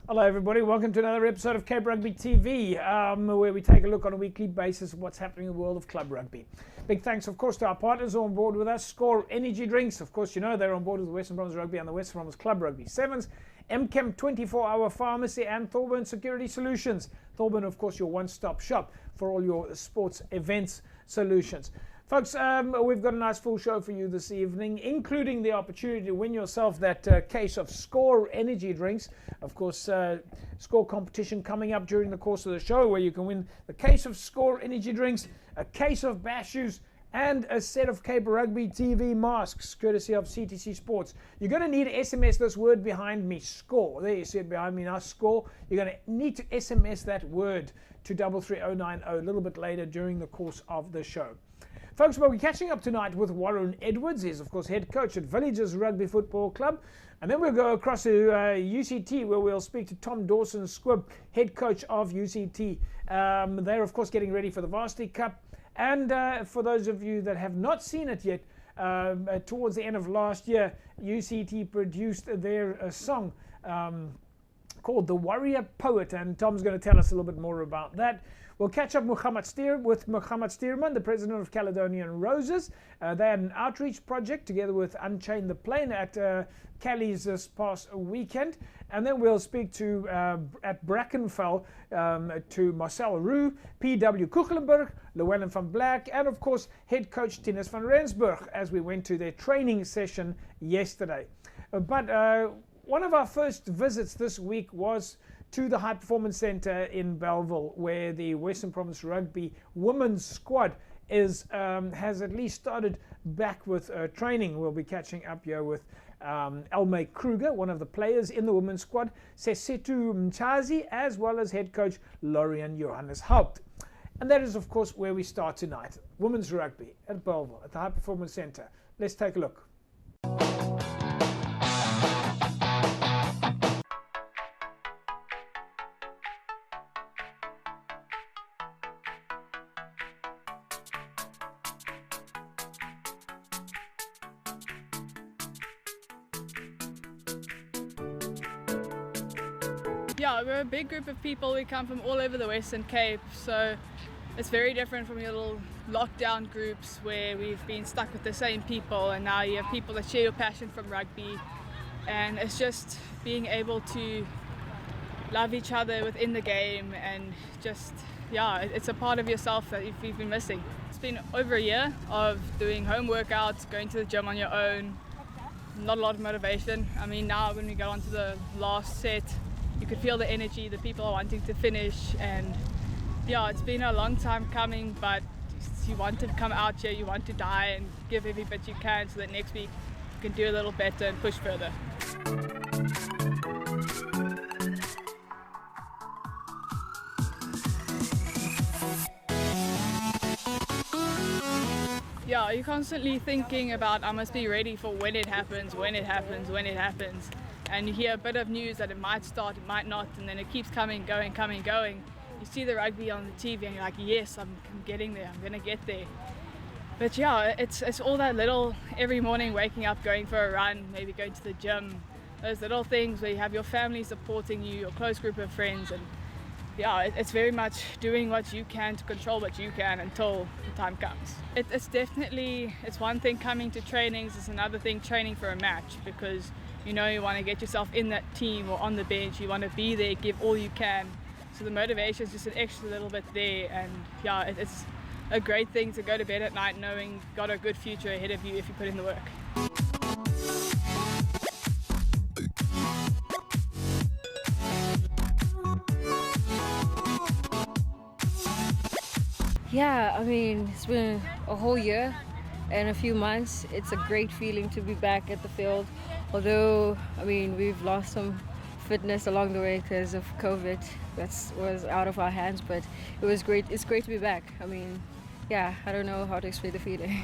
Hello everybody, welcome to another episode of Cape Rugby TV, where we take a look on a weekly basis at what's happening in the world of club rugby. Big thanks of course to our partners who are on board with us. Score Energy Drinks, of course you know they're on board with the Western Province Rugby and the Western Province Club Rugby Sevens. MChem 24-hour pharmacy and Thorburn Security Solutions. Thorburn of course your one-stop shop for all your sports events solutions. Folks, we've got a nice full show for you this evening, including the opportunity to win yourself that case of Score Energy Drinks. Of course, Score competition coming up during the course of the show where you can win the case of Score Energy Drinks, a case of bash shoes, and a set of Cape Rugby TV masks, courtesy of CTC Sports. You're going to need to SMS this word behind me, SCORE. There you see it behind me now, SCORE. You're going to need to SMS that word to 33090 a little bit later during the course of the show. Folks, we'll be catching up tonight with Warren Edwards. He's, of course, head coach at Villages Rugby Football Club. And then we'll go across to UCT, where we'll speak to Tom Dawson-Squibb, head coach of UCT. They're, of course, getting ready for the Varsity Cup. And for those of you that have not seen it yet, towards the end of last year, UCT produced their song called The Warrior Poet. And Tom's going to tell us a little bit more about that. We'll catch up with Mohammed Steerman, the president of Caledonian Roses. They had an outreach project together with Unchain the Plane at Cali's this past weekend. And then we'll speak to, at Brackenfell, to Marcel Roux, P.W. Kuchelenburg, Llewellyn van Black, and of course, head coach Tinus van Rensburg, as we went to their training session yesterday. But one of our first visits this week was to the High Performance Centre in Bellville, where the Western Province Rugby women's squad has at least started back with training. We'll be catching up here with Elmay Kruger, one of the players in the women's squad, Sesetu Mchazi, as well as head coach Lorian Johannes Haupt. And that is, of course, where we start tonight. Women's rugby at Bellville, at the High Performance Centre. Let's take a look. Yeah, we're a big group of people. We come from all over the Western Cape, so it's very different from your little lockdown groups where we've been stuck with the same people, and now you have people that share your passion from rugby, and it's just being able to love each other within the game, and just, yeah, it's a part of yourself that you've been missing. It's been over a year of doing home workouts, going to the gym on your own, not a lot of motivation. I mean, now when we go on to the last set, you could feel the energy, the people are wanting to finish, and yeah, it's been a long time coming, but you want to come out here, you want to die and give every bit you can so that next week you can do a little better and push further. Yeah, you're constantly thinking about, I must be ready for when it happens. And you hear a bit of news that it might start, it might not, and then it keeps coming, going. You see the rugby on the TV and you're like, yes, I'm getting there, I'm gonna get there. But yeah, it's all that little, every morning waking up, going for a run, maybe going to the gym, those little things where you have your family supporting you, your close group of friends, and yeah, it's very much doing what you can to control what you can until the time comes. It's one thing coming to trainings, it's another thing training for a match, because you know you want to get yourself in that team or on the bench, you want to be there, give all you can. So the motivation is just an extra little bit there, and yeah, it's a great thing to go to bed at night knowing you've got a good future ahead of you if you put in the work. Yeah, I mean, it's been a whole year and a few months. It's a great feeling to be back at the field. Although, I mean, we've lost some fitness along the way because of COVID. That was out of our hands, but it was great. It's great to be back. I mean, yeah, I don't know how to explain the feeling.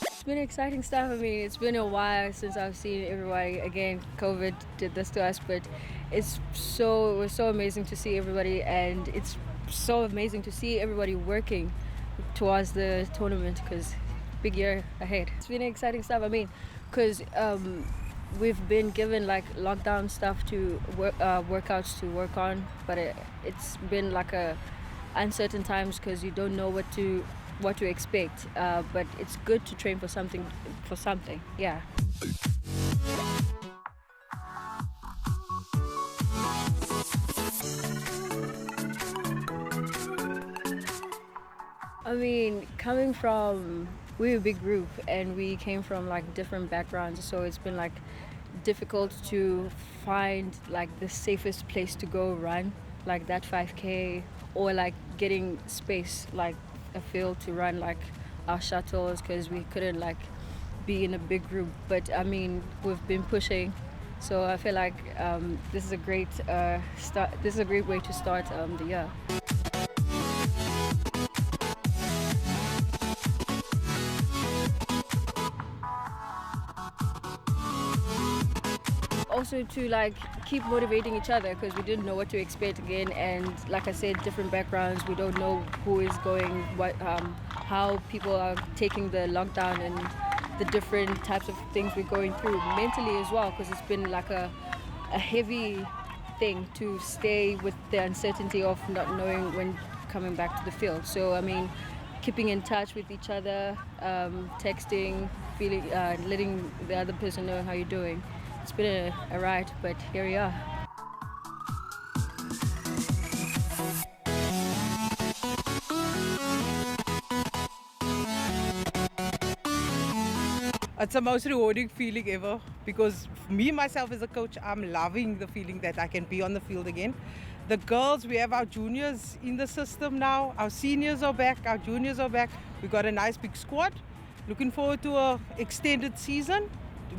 It's been exciting stuff. I mean, it's been a while since I've seen everybody. Again, COVID did this to us, but it was so amazing to see everybody, and it's so amazing to see everybody working. towards the tournament because big year ahead. It's been exciting stuff. I mean, because we've been given like lockdown stuff to workouts to work on, but it's been like a uncertain times because you don't know what to expect. But it's good to train for something. Yeah. I mean, we're a big group and we came from like different backgrounds, so it's been like difficult to find like the safest place to go run, like that 5K, or like getting space, like a field to run like our shuttles, because we couldn't like be in a big group. But I mean, we've been pushing, so I feel like this is a great start. This is a great way to start the year. Also to like keep motivating each other, because we didn't know what to expect again, and like I said, different backgrounds, we don't know who is going, what how people are taking the lockdown and the different types of things we're going through mentally as well, because it's been like a heavy thing to stay with the uncertainty of not knowing when coming back to the field. So I mean, keeping in touch with each other, texting, feeling, letting the other person know how you're doing. It's been a ride, but here we are. It's the most rewarding feeling ever, because me, myself as a coach, I'm loving the feeling that I can be on the field again. The girls, we have our juniors in the system now. Our seniors are back, our juniors are back. We've got a nice big squad. Looking forward to an extended season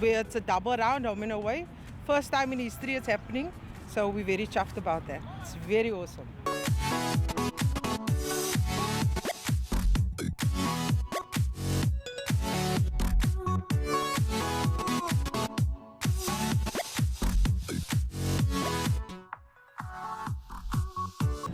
where it's a double round, home and away. First time in history it's happening, so we're very chuffed about that. It's very awesome.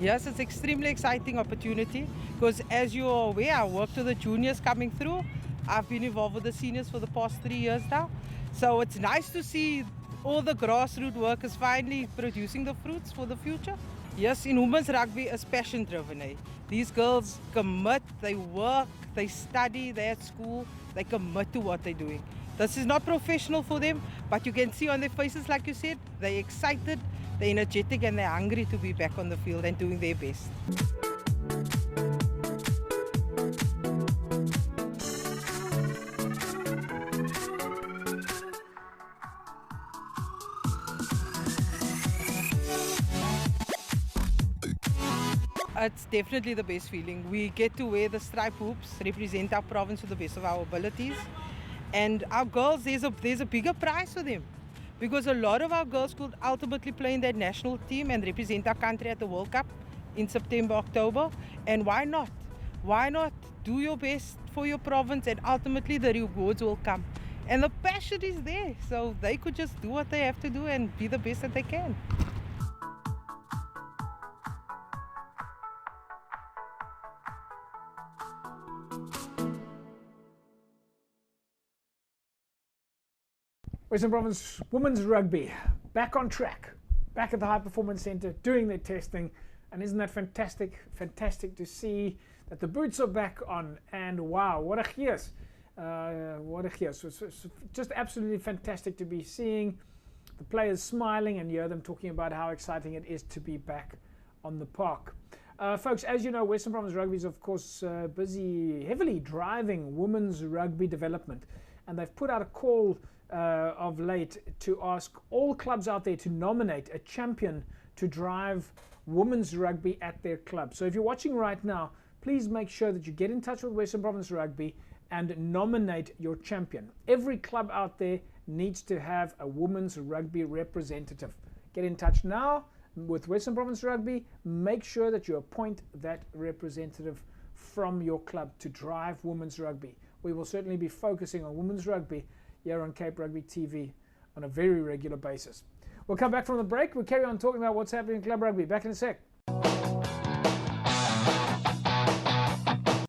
Yes, it's extremely exciting opportunity, because as you are aware, I worked with the juniors coming through. I've been involved with the seniors for the past 3 years now. So it's nice to see all the grassroots workers finally producing the fruits for the future. Yes, in women's rugby, it's passion driven. These girls commit, they work, they study, they're at school, they commit to what they're doing. This is not professional for them, but you can see on their faces, like you said, they're excited, they're energetic, and they're hungry to be back on the field and doing their best. It's definitely the best feeling. We get to wear the stripe hoops, represent our province to the best of our abilities. And our girls, there's a bigger prize for them, because a lot of our girls could ultimately play in that national team and represent our country at the World Cup in September, October. And why not? Why not do your best for your province, and ultimately the rewards will come. And the passion is there, so they could just do what they have to do and be the best that they can. Western Province Women's Rugby back on track, back at the High Performance Centre doing their testing, and isn't that fantastic? Fantastic to see that the boots are back on, and wow, what a gears! What a gears. It's just absolutely fantastic to be seeing the players smiling and hear them talking about how exciting it is to be back on the park. Folks, as you know, Western Province Rugby is of course busy heavily driving women's rugby development, and they've put out a call of late to ask all clubs out there to nominate a champion to drive women's rugby at their club. So if you're watching right now, please make sure that you get in touch with Western Province Rugby and nominate your champion. Every club out there needs to have a women's rugby representative. Get in touch now with Western Province Rugby. Make sure that you appoint that representative from your club to drive women's rugby. We will certainly be focusing on women's rugby here on Cape Rugby TV on a very regular basis. We'll come back from the break. We'll carry on talking about what's happening in club rugby. Back in a sec.